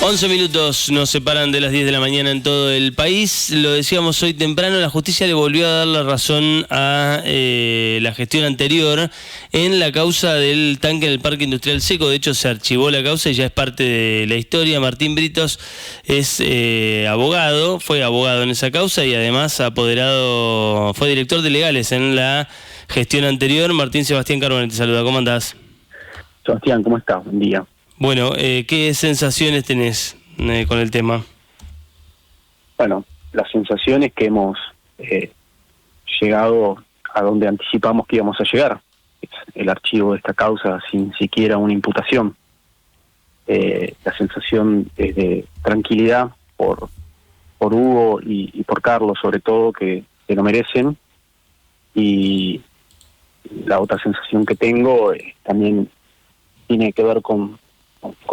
11 minutos nos separan de las 10 de la mañana en todo el país. Lo decíamos hoy temprano, la justicia le volvió a dar la razón a la gestión anterior en la causa del tanque en el Parque Industrial Seco. De hecho, se archivó la causa y ya es parte de la historia. Martín Britos es abogado, fue abogado en esa causa y además fue director de legales en la gestión anterior. Martín, Sebastián Carbone te saluda. ¿Cómo andás? Sebastián, ¿cómo estás? Buen día. Bueno, ¿qué sensaciones tenés con el tema? Bueno, las sensaciones que hemos llegado a donde anticipamos que íbamos a llegar, el archivo de esta causa sin siquiera una imputación. La sensación es de tranquilidad por Hugo y por Carlos, sobre todo, que lo merecen. Y la otra sensación que tengo también tiene que ver con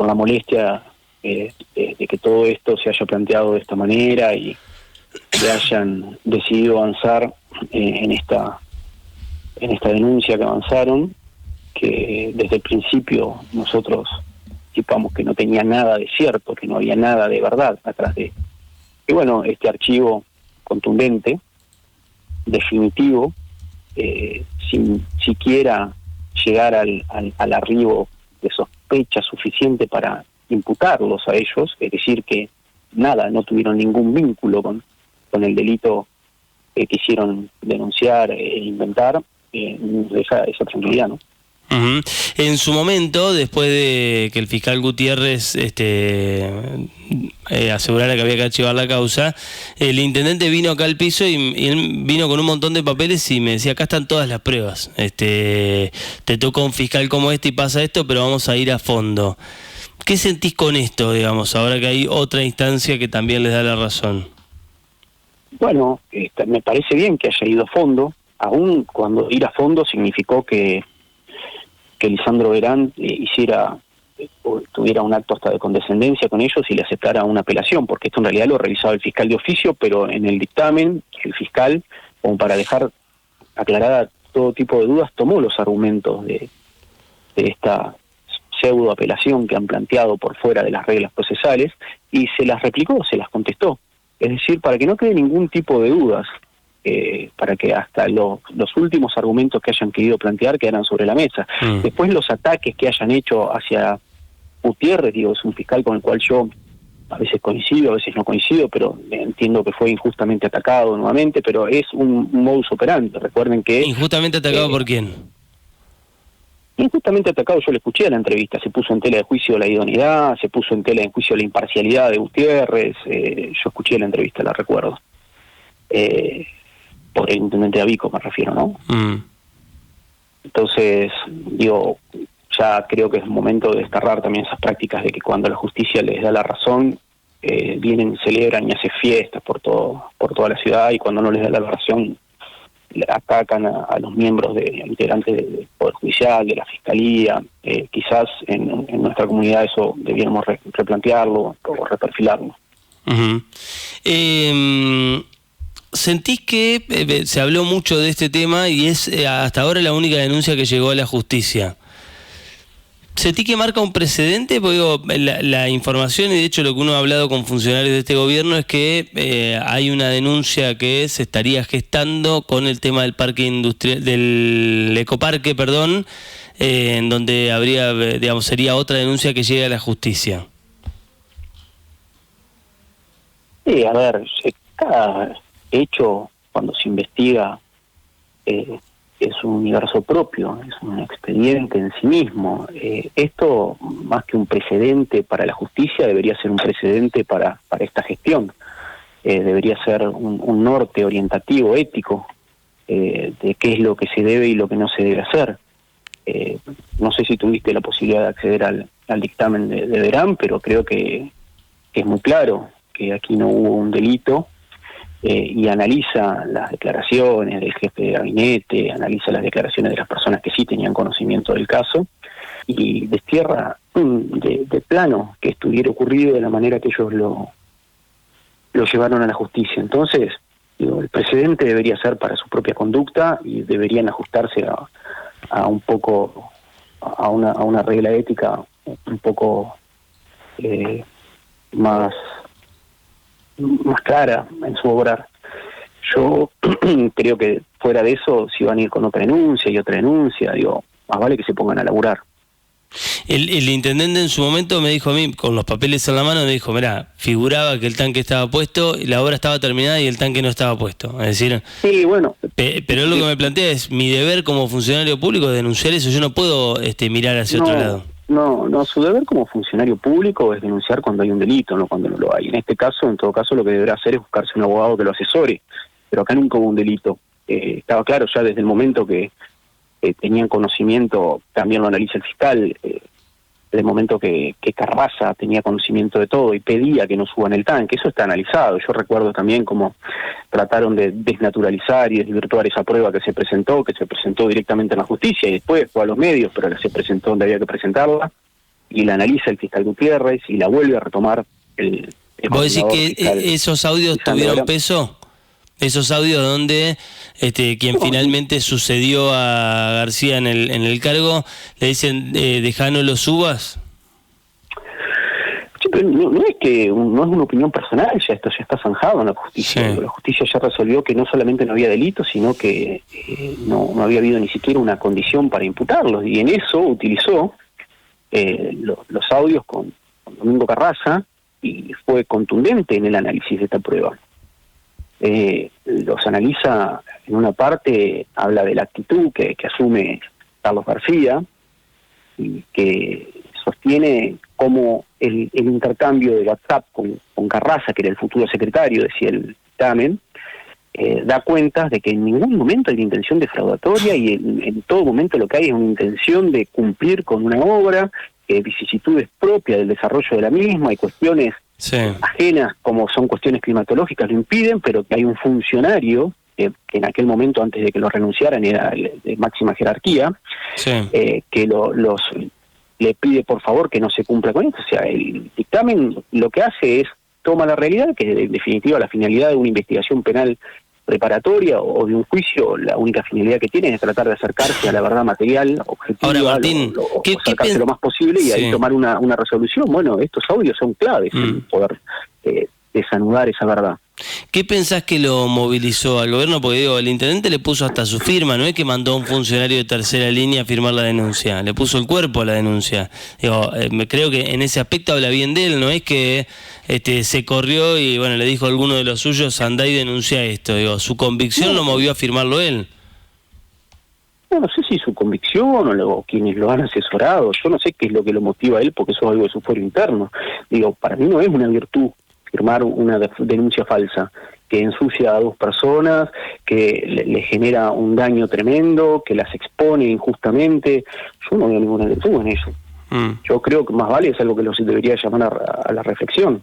la molestia de que todo esto se haya planteado de esta manera y que hayan decidido avanzar en esta denuncia que avanzaron, que desde el principio nosotros anticipamos que no tenía nada de cierto, que no había nada de verdad atrás de esto. Y bueno, este archivo contundente, definitivo, sin siquiera llegar al arribo de sospecha suficiente para imputarlos a ellos, es decir, que no tuvieron ningún vínculo con el delito que quisieron denunciar e inventar, deja esa tranquilidad, ¿no? Uh-huh. En su momento, después de que el fiscal Gutiérrez asegurara que había que archivar la causa, el intendente vino acá al piso y él vino con un montón de papeles y me decía, acá están todas las pruebas, te toca un fiscal como este y pasa esto, pero vamos a ir a fondo. ¿Qué sentís con esto, digamos, ahora que hay otra instancia que también les da la razón? Bueno, me parece bien que haya ido a fondo, aun cuando ir a fondo significó que Lisandro Verán tuviera un acto hasta de condescendencia con ellos y le aceptara una apelación, porque esto en realidad lo realizaba el fiscal de oficio, pero en el dictamen el fiscal, como para dejar aclarada todo tipo de dudas, tomó los argumentos de esta pseudo apelación que han planteado por fuera de las reglas procesales y se las replicó, se las contestó. Es decir, para que no quede ningún tipo de dudas, para que hasta los últimos argumentos que hayan querido plantear quedaran sobre la mesa. Después los ataques que hayan hecho hacia Gutiérrez, es un fiscal con el cual yo a veces coincido, a veces no coincido, pero entiendo que fue injustamente atacado nuevamente, pero es un modus operandi. Recuerden que... ¿Injustamente atacado por quién? Injustamente atacado, yo le escuché en la entrevista, se puso en tela de juicio la idoneidad, se puso en tela de juicio la imparcialidad de Gutiérrez, yo escuché la entrevista, la recuerdo. Por el intendente Abico me refiero, ¿no? Entonces, ya creo que es momento de desterrar también esas prácticas de que cuando la justicia les da la razón, vienen, celebran y hacen fiestas por toda la ciudad, y cuando no les da la razón, atacan a los miembros integrantes del Poder Judicial, de la Fiscalía. Quizás en nuestra comunidad eso debiéramos replantearlo o reperfilarlo. Uh-huh. ¿Sentís que se habló mucho de este tema y es hasta ahora la única denuncia que llegó a la justicia? ¿Sentí que marca un precedente? Porque la información, y de hecho lo que uno ha hablado con funcionarios de este gobierno, es que hay una denuncia que se estaría gestando con el tema del parque industrial, del ecoparque, en donde habría, sería otra denuncia que llegue a la justicia. Sí, a ver, cada hecho cuando se investiga es un universo propio, es un expediente en sí mismo. Esto, más que un precedente para la justicia, debería ser un precedente para esta gestión. Debería ser un norte orientativo, ético, de qué es lo que se debe y lo que no se debe hacer. No sé si tuviste la posibilidad de acceder al dictamen de Verán, pero creo que es muy claro que aquí no hubo un delito. Y analiza las declaraciones del jefe de gabinete, analiza las declaraciones de las personas que sí tenían conocimiento del caso y destierra de plano que estuviera ocurrido de la manera que ellos lo llevaron a la justicia. Entonces, el precedente debería ser para su propia conducta y deberían ajustarse a un poco a una regla ética un poco más clara en su obrar. Yo creo que fuera de eso, si van a ir con otra denuncia y otra denuncia, digo, más vale que se pongan a laburar. El intendente en su momento me dijo a mí, con los papeles en la mano, me dijo, mirá, figuraba que el tanque estaba puesto, y la obra estaba terminada y el tanque no estaba puesto. Es decir, sí, bueno, pero lo que me plantea es, mi deber como funcionario público es denunciar eso, yo no puedo mirar hacia otro lado. No, su deber como funcionario público es denunciar cuando hay un delito, no cuando no lo hay. En este caso, en todo caso, lo que deberá hacer es buscarse un abogado que lo asesore, pero acá nunca hubo un delito. Estaba claro ya desde el momento que tenían conocimiento, también lo analiza el fiscal, desde el momento que Carrasa tenía conocimiento de todo y pedía que no suban el tanque, eso está analizado. Yo recuerdo también cómo trataron de desnaturalizar y desvirtuar esa prueba que se presentó directamente en la justicia y después fue a los medios, pero que se presentó donde había que presentarla, y la analiza el fiscal Gutiérrez y la vuelve a retomar el ¿Vos decís que esos audios tuvieron peso? Esos audios donde quien finalmente sucedió a García en el cargo le dicen dejá, no lo subas. Sí, pero no es que no es una opinión personal, esto ya está zanjado en la justicia. Sí. La justicia ya resolvió que no solamente no había delito, sino que no había habido ni siquiera una condición para imputarlos, y en eso utilizó los audios con Domingo Carrasa y fue contundente en el análisis de esta prueba. Los analiza en una parte, habla de la actitud que asume Carlos García y que sostiene como el intercambio de WhatsApp con Carrasa, que era el futuro secretario, decía el dictamen, da cuenta de que en ningún momento hay una intención defraudatoria y en todo momento lo que hay es una intención de cumplir con una obra, vicisitudes propias del desarrollo de la misma, hay cuestiones ajenas como son cuestiones climatológicas lo impiden, pero que hay un funcionario que en aquel momento, antes de que lo renunciaran, era de máxima jerarquía, que le pide por favor que no se cumpla con esto. O sea, el dictamen lo que hace es toma la realidad, que en definitiva la finalidad de una investigación penal preparatoria o de un juicio, la única finalidad que tiene es tratar de acercarse a la verdad material, objetiva. Ahora, Martín, acercarse lo más posible y ahí tomar una resolución. Bueno, estos audios son claves en poder desanudar esa verdad. ¿Qué pensás que lo movilizó al gobierno? Porque digo, el intendente le puso hasta su firma, no es que mandó a un funcionario de tercera línea a firmar la denuncia, le puso el cuerpo a la denuncia. Digo, creo que en ese aspecto habla bien de él, no es que se corrió y bueno, le dijo a alguno de los suyos, andá y denuncia esto. Digo, su convicción lo movió a firmarlo él. No sé si su convicción o quienes lo han asesorado, yo no sé qué es lo que lo motiva a él, porque eso es algo de su fuero interno. Digo, para mí no es una virtud firmar una denuncia falsa que ensucia a dos personas, que le genera un daño tremendo, que las expone injustamente. Yo no veo ninguna virtud en eso. Yo creo que más vale es algo que los debería llamar a la reflexión.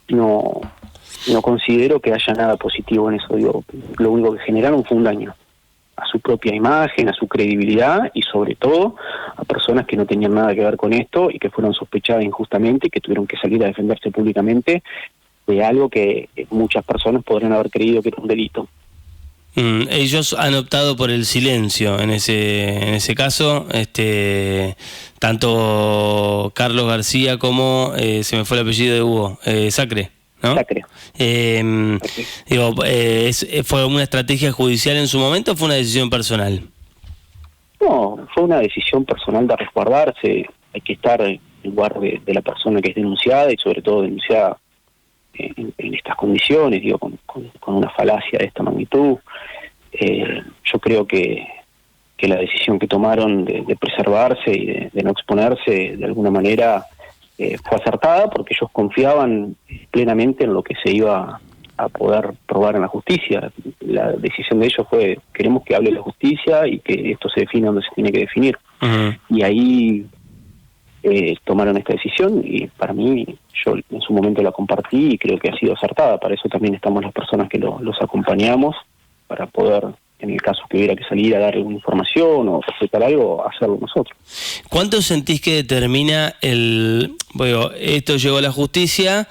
No considero que haya nada positivo en eso. Digo, lo único que generaron fue un daño a su propia imagen, a su credibilidad y sobre todo a personas que no tenían nada que ver con esto y que fueron sospechadas injustamente y que tuvieron que salir a defenderse públicamente de algo que muchas personas podrían haber creído que era un delito. Ellos han optado por el silencio en ese caso, tanto Carlos García como se me fue el apellido de Hugo, Sacre, ¿no? Sacre. Digo, ¿fue una estrategia judicial en su momento o fue una decisión personal? No, fue una decisión personal de resguardarse. Hay que estar en lugar de la persona que es denunciada y sobre todo denunciada en estas condiciones, digo, con una falacia de esta magnitud. Yo creo que la decisión que tomaron de preservarse y de no exponerse de alguna manera fue acertada porque ellos confiaban plenamente en lo que se iba a poder probar en la justicia. La decisión de ellos fue, queremos que hable la justicia y que esto se defina donde se tiene que definir. Y ahí tomaron esta decisión y para mí, yo en su momento la compartí y creo que ha sido acertada. Para eso también estamos las personas que los acompañamos, para poder, en el caso que hubiera que salir a dar alguna información o respetar algo, hacerlo nosotros. ¿Cuánto sentís que determina bueno, esto llegó a la justicia,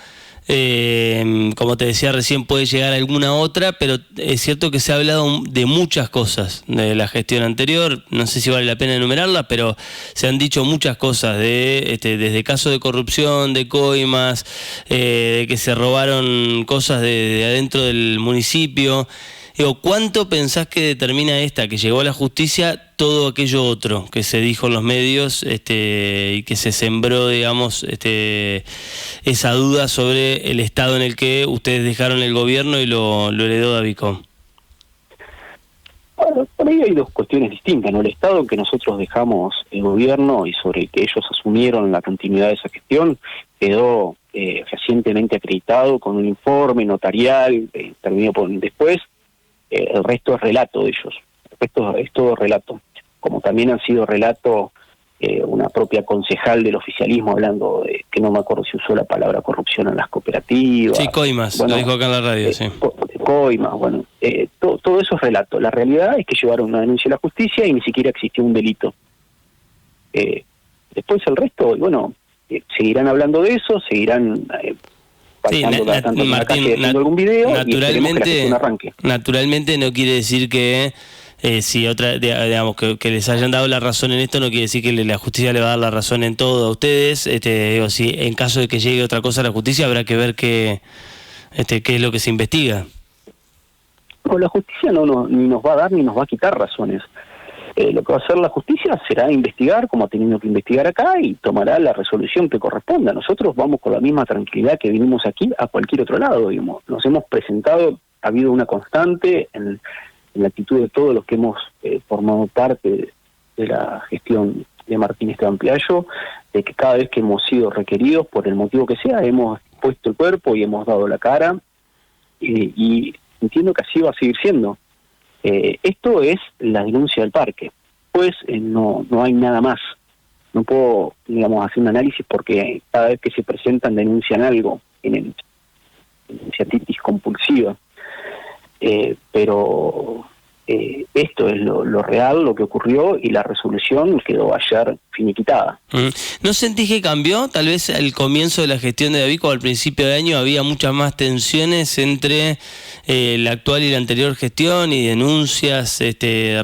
Como te decía recién, puede llegar alguna otra, pero es cierto que se ha hablado de muchas cosas de la gestión anterior. No sé si vale la pena enumerarlas, pero se han dicho muchas cosas desde casos de corrupción, de coimas, de que se robaron cosas de adentro del municipio. Digo, ¿cuánto pensás que determina esta, que llegó a la justicia, todo aquello otro que se dijo en los medios y que se sembró, digamos, esa duda sobre el estado en el que ustedes dejaron el gobierno y lo heredó Davicó? Bueno, por ahí hay dos cuestiones distintas, ¿no? El estado en que nosotros dejamos el gobierno y sobre el que ellos asumieron la continuidad de esa gestión quedó recientemente acreditado con un informe notarial, terminó después. El resto es relato de ellos, el resto es todo relato, como también han sido relato una propia concejal del oficialismo hablando de, que no me acuerdo si usó la palabra corrupción en las cooperativas. Sí, coimas, bueno, lo dijo acá en la radio, sí. Coimas, bueno, todo eso es relato. La realidad es que llevaron una denuncia a la justicia y ni siquiera existió un delito. Después el resto, bueno, seguirán hablando de eso, seguirán... Sí, Martín, algún video naturalmente no quiere decir que si digamos que les hayan dado la razón en esto, no quiere decir que la justicia le va a dar la razón en todo a ustedes. Digo, si en caso de que llegue otra cosa a la justicia, habrá que ver qué es lo que se investiga. No, la justicia ni nos va a dar ni nos va a quitar razones. Lo que va a hacer la justicia será investigar, como ha tenido que investigar acá, y tomará la resolución que corresponda. Nosotros vamos con la misma tranquilidad que vinimos aquí a cualquier otro lado, digamos. Nos hemos presentado, ha habido una constante en la actitud de todos los que hemos formado parte de la gestión de Martín Esteban Piaggio, de que cada vez que hemos sido requeridos, por el motivo que sea, hemos puesto el cuerpo y hemos dado la cara, y entiendo que así va a seguir siendo. Esto es la denuncia del parque, pues no hay nada más. No puedo, digamos, hacer un análisis porque cada vez que se presentan denuncian algo en enunciatitis compulsiva, pero esto es lo real, lo que ocurrió, y la resolución quedó ayer finiquitada. ¿No sentís que cambió? Tal vez al comienzo de la gestión de Davicó, al principio de año, había muchas más tensiones entre la actual y la anterior gestión y denuncias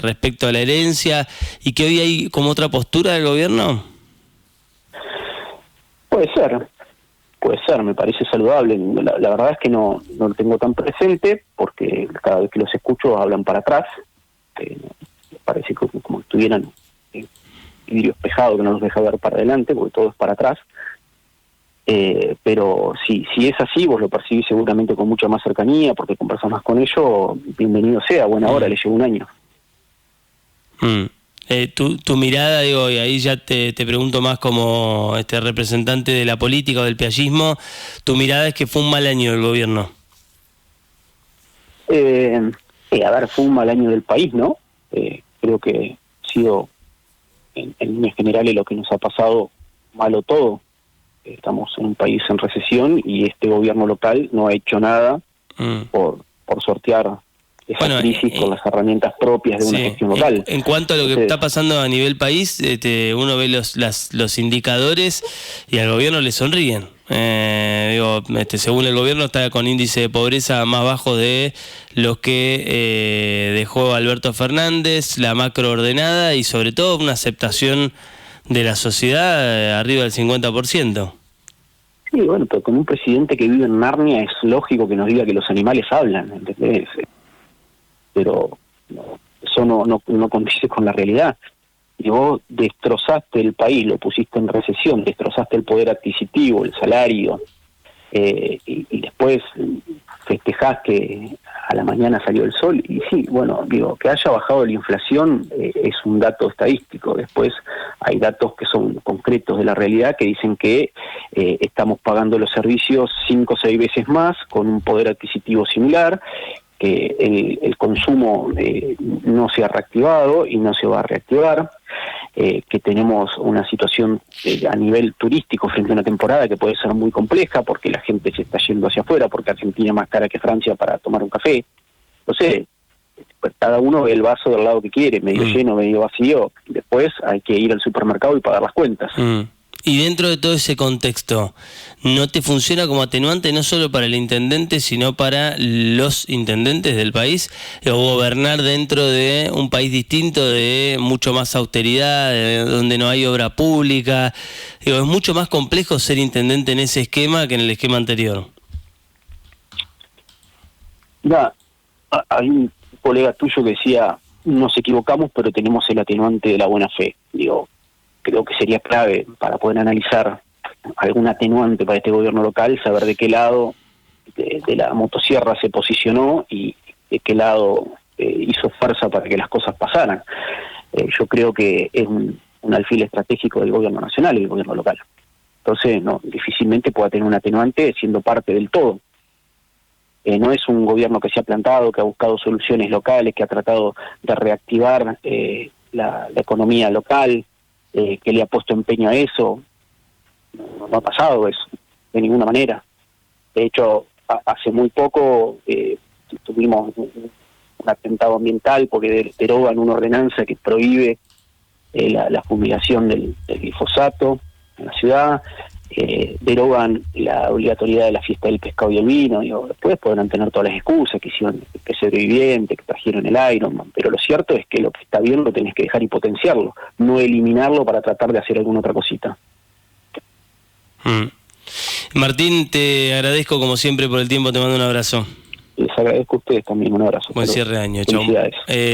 respecto a la herencia, y que hoy hay como otra postura del gobierno. Puede ser, me parece saludable. La verdad es que no lo tengo tan presente, porque cada vez que los escucho hablan para atrás. Parece como si estuvieran vidrio espejado que no los deja ver para adelante, porque todo es para atrás. Pero si es así, vos lo percibís seguramente con mucha más cercanía, porque conversás más con ellos, bienvenido sea, buena hora, le llevo un año. Tu mirada, digo, y ahí ya te pregunto más como representante de la política o del piaggismo, tu mirada es que fue un mal año del gobierno. A ver, fue un mal año del país, ¿no? Creo que ha sido, en líneas generales, lo que nos ha pasado malo todo. Estamos en un país en recesión y este gobierno local no ha hecho nada por sortear esa crisis con las herramientas propias de una gestión local. En cuanto a lo que está pasando a nivel país, uno ve los indicadores y al gobierno le sonríen. Según el gobierno está con índice de pobreza más bajo de los que dejó Alberto Fernández, la macro ordenada y sobre todo una aceptación de la sociedad arriba del 50%. Sí, bueno, pero con un presidente que vive en Narnia es lógico que nos diga que los animales hablan, ¿entendés? Pero eso no condice con la realidad. Y vos destrozaste el país, lo pusiste en recesión, destrozaste el poder adquisitivo, el salario, y después festejás que a la mañana salió el sol. Y sí, bueno, digo, que haya bajado la inflación es un dato estadístico. Después hay datos que son concretos de la realidad que dicen que estamos pagando los servicios 5 o 6 veces más con un poder adquisitivo similar, que el consumo no se ha reactivado y no se va a reactivar, que tenemos una situación a nivel turístico frente a una temporada que puede ser muy compleja porque la gente se está yendo hacia afuera, porque Argentina es más cara que Francia para tomar un café. Entonces, pues cada uno ve el vaso del lado que quiere, medio lleno, medio vacío. Después hay que ir al supermercado y pagar las cuentas. Y dentro de todo ese contexto, ¿no te funciona como atenuante no solo para el intendente, sino para los intendentes del país? O gobernar dentro de un país distinto, de mucho más austeridad, donde no hay obra pública. Digo, es mucho más complejo ser intendente en ese esquema que en el esquema anterior. Mira, hay un colega tuyo que decía, nos equivocamos, pero tenemos el atenuante de la buena fe. Digo, creo que sería clave para poder analizar algún atenuante para este gobierno local, saber de qué lado de la motosierra se posicionó y de qué lado hizo fuerza para que las cosas pasaran. Yo creo que es un alfil estratégico del gobierno nacional y del gobierno local. Entonces, no, difícilmente pueda tener un atenuante siendo parte del todo. No es un gobierno que se ha plantado, que ha buscado soluciones locales, que ha tratado de reactivar la economía local, que le ha puesto empeño a eso. No ha pasado eso, de ninguna manera. De hecho, hace muy poco tuvimos un atentado ambiental porque derogan una ordenanza que prohíbe la fumigación del glifosato en la ciudad, derogan la obligatoriedad de la fiesta del pescado y el vino. Después podrán tener todas las excusas, que hicieron que sobreviviente, que trajeron el Ironman, pero lo cierto es que lo que está bien lo tenés que dejar y potenciarlo, no eliminarlo para tratar de hacer alguna otra cosita. Martín, te agradezco como siempre por el tiempo, te mando un abrazo. Les agradezco a ustedes también, un abrazo. Buen cierre de año, chau.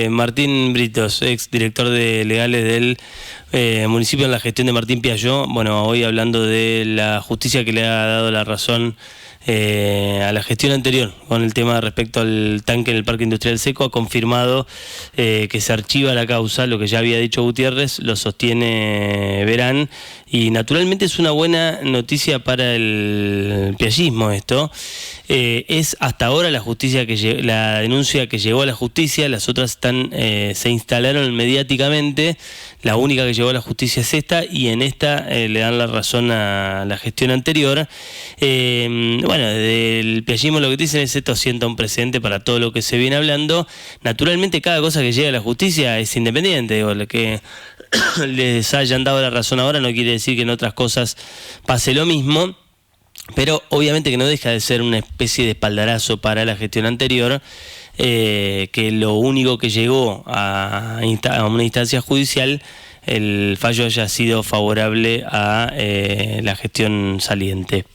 Martín Britos, ex director de legales del municipio en la gestión de Martín Piaggio. Bueno, hoy hablando de la justicia que le ha dado la razón a la gestión anterior con el tema respecto al tanque en el Parque Industrial Seco, ha confirmado que se archiva la causa, lo que ya había dicho Gutiérrez, lo sostiene Verán, y naturalmente es una buena noticia para el piallismo esto. Es hasta ahora la denuncia que llegó a la justicia, las otras se instalaron mediáticamente, la única que llegó a la justicia es esta, y en esta le dan la razón a la gestión anterior. Bueno, del piallismo lo que dicen es esto sienta un precedente para todo lo que se viene hablando. Naturalmente cada cosa que llega a la justicia es independiente, digo, lo que les hayan dado la razón ahora no quiere decir que en otras cosas pase lo mismo. Pero obviamente que no deja de ser una especie de espaldarazo para la gestión anterior, que lo único que llegó a una instancia judicial, el fallo haya sido favorable a la gestión saliente.